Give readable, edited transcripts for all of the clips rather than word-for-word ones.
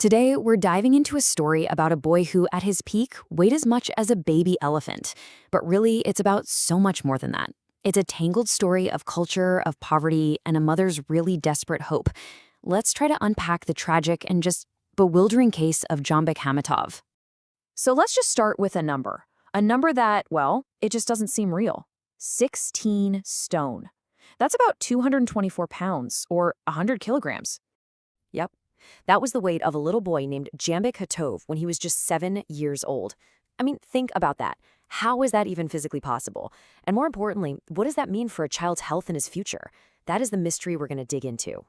Today, we're diving into a story about a boy who, at his peak, weighed as much as a baby elephant. But really, it's about so much more than that. It's a tangled story of culture, of poverty, and a mother's really desperate hope. Let's try to unpack the tragic and just bewildering case of Jambek Hamatov. So let's just start with a number. A number that, well, it just doesn't seem real. 16 stone. That's about 224 pounds, or 100 kilograms. Yep. That was the weight of a little boy named Jambek Hatov when he was just 7 years old. I mean, think about that. How is that even physically possible? And more importantly, what does that mean for a child's health and his future? That is the mystery we're going to dig into.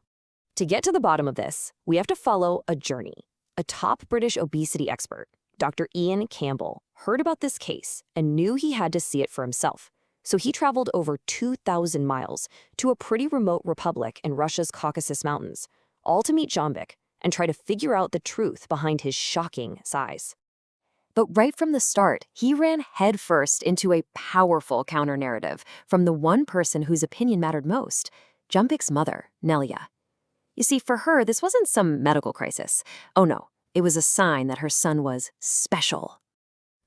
To get to the bottom of this, we have to follow a journey. A top British obesity expert, Dr. Ian Campbell, heard about this case and knew he had to see it for himself. So he traveled over 2,000 miles to a pretty remote republic in Russia's Caucasus Mountains, all to meet Jambek and try to figure out the truth behind his shocking size. But right from the start, he ran headfirst into a powerful counter-narrative from the one person whose opinion mattered most, Jambek's mother, Nelia. You see, for her, this wasn't some medical crisis. Oh no, it was a sign that her son was special.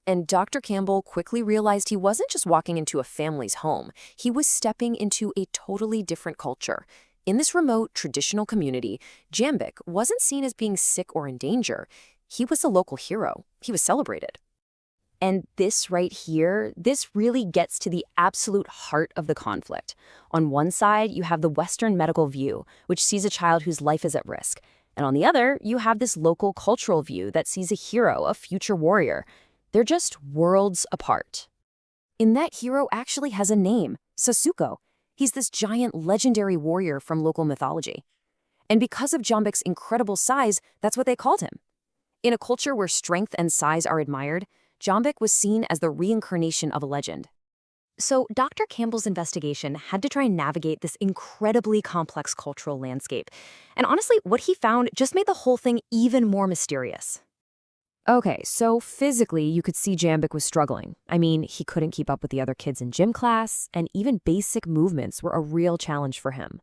And Dr. Campbell quickly realized he wasn't just walking into a family's home, he was stepping into a totally different culture. In this remote, traditional community, Jambek wasn't seen as being sick or in danger. He was a local hero. He was celebrated. And this right here, this really gets to the absolute heart of the conflict. On one side, you have the Western medical view, which sees a child whose life is at risk. And on the other, you have this local cultural view that sees a hero, a future warrior. They're just worlds apart. And that hero actually has a name, Sasuke. He's this giant legendary warrior from local mythology. And because of Jambek's incredible size, that's what they called him. In a culture where strength and size are admired, Jambek was seen as the reincarnation of a legend. So Dr. Campbell's investigation had to try and navigate this incredibly complex cultural landscape. And honestly, what he found just made the whole thing even more mysterious. Okay, so physically, you could see Jambek was struggling. I mean, he couldn't keep up with the other kids in gym class, and even basic movements were a real challenge for him.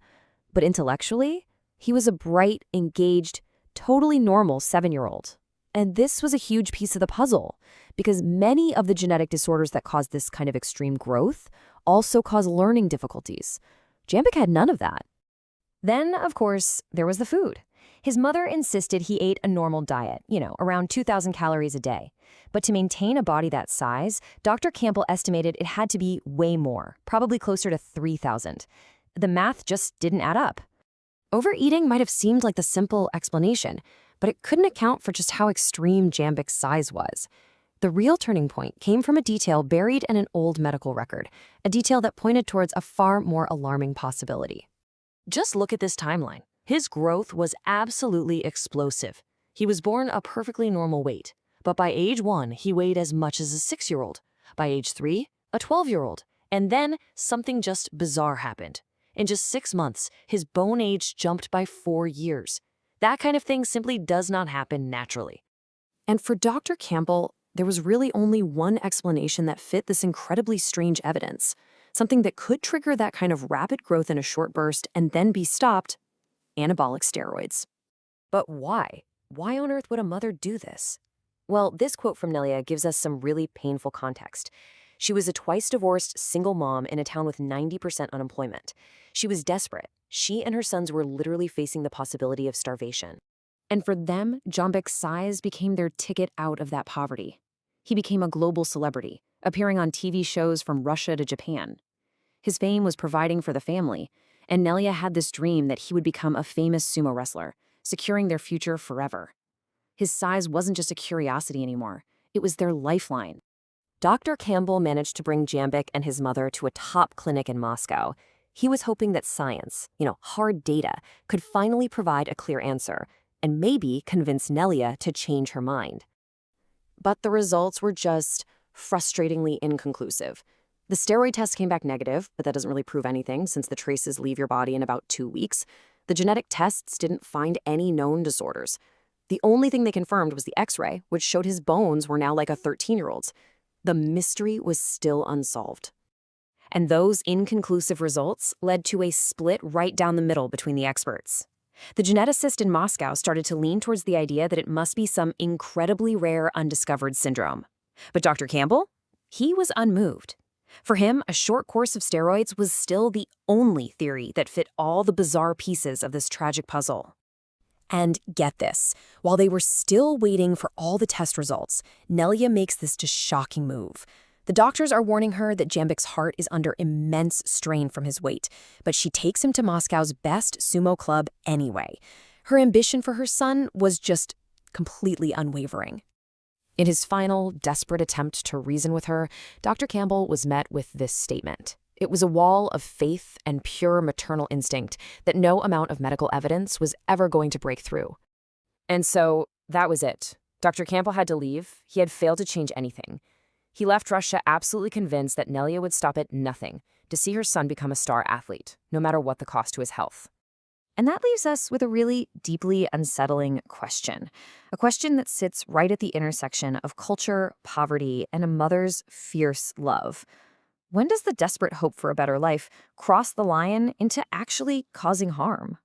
But intellectually, he was a bright, engaged, totally normal 7-year-old. And this was a huge piece of the puzzle, because many of the genetic disorders that cause this kind of extreme growth also cause learning difficulties. Jambek had none of that. Then, of course, there was the food. His mother insisted he ate a normal diet, around 2,000 calories a day. But to maintain a body that size, Dr. Campbell estimated it had to be way more, probably closer to 3,000. The math just didn't add up. Overeating might have seemed like the simple explanation, but it couldn't account for just how extreme Jambek's size was. The real turning point came from a detail buried in an old medical record, a detail that pointed towards a far more alarming possibility. Just look at this timeline. His growth was absolutely explosive. He was born a perfectly normal weight, but by age 1, he weighed as much as a 6-year-old. By age 3, a 12-year-old. And then something just bizarre happened. In just 6 months, his bone age jumped by 4 years. That kind of thing simply does not happen naturally. And for Dr. Campbell, there was really only one explanation that fit this incredibly strange evidence. Something that could trigger that kind of rapid growth in a short burst and then be stopped: anabolic steroids. But why? Why on earth would a mother do this? Well, this quote from Nelia gives us some really painful context. She was a twice-divorced single mom in a town with 90% unemployment. She was desperate. She and her sons were literally facing the possibility of starvation. And for them, Jambek's size became their ticket out of that poverty. He became a global celebrity, appearing on TV shows from Russia to Japan. His fame was providing for the family, and Nelia had this dream that he would become a famous sumo wrestler, securing their future forever. His size wasn't just a curiosity anymore. It was their lifeline. Dr. Campbell managed to bring Jambek and his mother to a top clinic in Moscow. He was hoping that science, hard data, could finally provide a clear answer and maybe convince Nelia to change her mind. But the results were just frustratingly inconclusive. The steroid test came back negative, but that doesn't really prove anything since the traces leave your body in about 2 weeks. The genetic tests didn't find any known disorders. The only thing they confirmed was the X-ray, which showed his bones were now like a 13-year-old's. The mystery was still unsolved. And those inconclusive results led to a split right down the middle between the experts. The geneticist in Moscow started to lean towards the idea that it must be some incredibly rare undiscovered syndrome. But Dr. Campbell? He was unmoved. For him, a short course of steroids was still the only theory that fit all the bizarre pieces of this tragic puzzle. And get this, while they were still waiting for all the test results, Nelia makes this just shocking move. The doctors are warning her that Jambek's heart is under immense strain from his weight, but she takes him to Moscow's best sumo club anyway. Her ambition for her son was just completely unwavering. In his final, desperate attempt to reason with her, Dr. Campbell was met with this statement. It was a wall of faith and pure maternal instinct that no amount of medical evidence was ever going to break through. And so, that was it. Dr. Campbell had to leave. He had failed to change anything. He left Russia absolutely convinced that Nelia would stop at nothing to see her son become a star athlete, no matter what the cost to his health. And that leaves us with a really deeply unsettling question. A question that sits right at the intersection of culture, poverty, and a mother's fierce love. When does the desperate hope for a better life cross the line into actually causing harm?